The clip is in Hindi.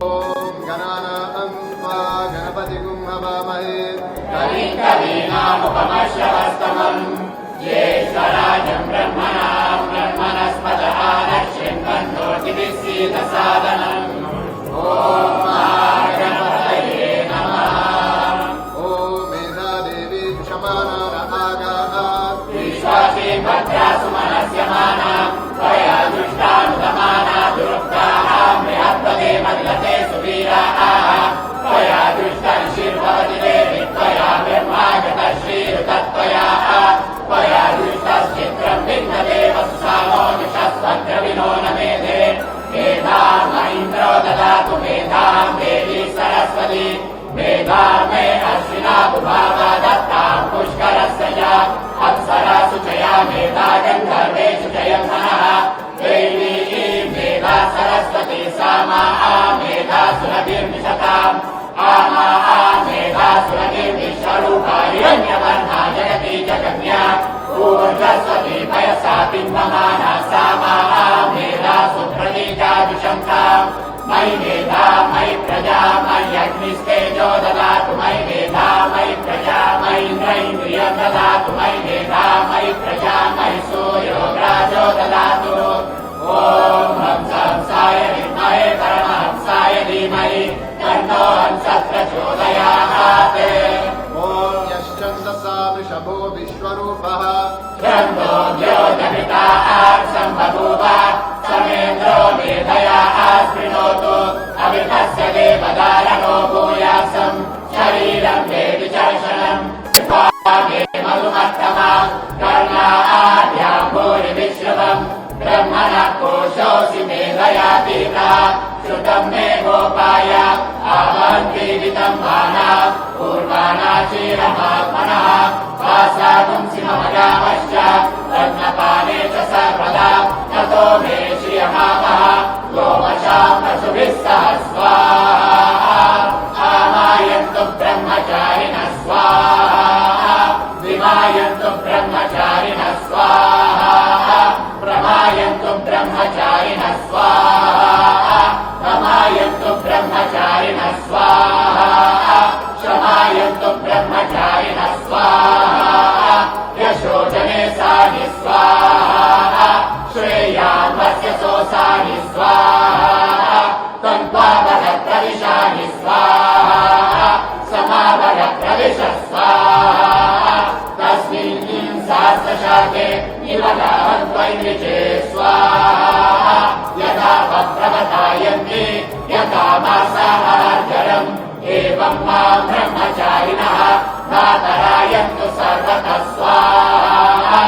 ॐ गणानां त्वा गणपतिगुं हवामहे कविं कवीनामुपमश्रवस्तमम् ज्येष्ठराजं ब्रह्मणस्पतः नश्चिन्वन्नोतिभिः सीदसादनम् ॐ महागणपतये नमः। ॐ मेधादेवी क्षमानार आगात् विश्वासी भद्रा सुमनस्यमाना त्वया दृष्टानुगमाना दुरुक्ताः बृहत्पदे मद्गते सुवीराः त्वया दृष्टर्षिर्भवति देवि त्वया ब्रह्मागतः श्रीरुतत्वया त्वया दृष्टश्चित्रं भिन्नते वत्सानो निशस्वद्रविनो न मेधे मेधाम् ऐन्द्रो ददातु मेधां देवी सरस्वती मेधां मे अश्विना बुभावा दत्तां पुष्करस्य च अप्सरासु च या मेधा गन्धर्वेषु च यन्मनः देवी मेधा सरस्वती सा मा मेधा सुरभिर्निशताम् आमा मेधा सुरभिर्निश्वरूपा हिरण्यवर्णा जगती च कन्या ऊर्ध्वस्वती पयसा बिम्बमाना सा मा मेधा सुप्रतीका विशन्ताम् मयि मेधा मयि प्रजा मयि अग्निस्तेजो ददातु मयि मेधा मयि प्रजा मयि इन्द्रियं ददातु मयि मेधा मयि प्रजा मयि सूर्यो राजो ददातु ॐ हंसाय विद्महे परमहंसाय धीमहि तन्नो हंसः प्रचोदयात्। ॐ यश्चन्दसा वृषभो विश्वरूपः छन्दो द्योतपिता सम्बभूव समेन्द्रो मेधया स्पृणोतु अभितस्य देवदारणो भूयासम् शरीरं वेदि चर्षणम् मे मधुमत्तमा कर्णाढ्यां भूरि विश्रुवम् ब्रह्मणः कोशोऽसि मेधया पीता श्रुतं मे गोपाय आवहन्ति वितम्बाना पूर्वाणा क्षीरमात्मनः वासागुंसि मम गावश्च रत्नपाने च सर्वदा ततो मे श्रियमावः गोवशां पशुभिः सह स्वाहा आमायन्तु ब्रह्मचारिणः स्वाहा विमायन्तु ब्रह्मचारिणः स्वाहा प्रमायन्तु ब्रह्मचारिणः स्वाहा रमायन्तु ब्रह्मचारिणः स्वाहा शमायन्तु ब्रह्मचारिणः स्वाहा यशोचने सानि स्वाहा श्रेयान्वस्य सोऽसानि स्वाहा तन्त्वावगप्रविशानि स्वाहा समावगप्रविश स्वाहा तस्मिन् सहस्रशाखे निवगाहन्त्वैर्विचे स्वाहा यथा वप्रवतायन्ति यथा मासाहार्जरम् एवं मां ब्रह्मचारिणः धातरायन्तु सर्वतः स्वाहा।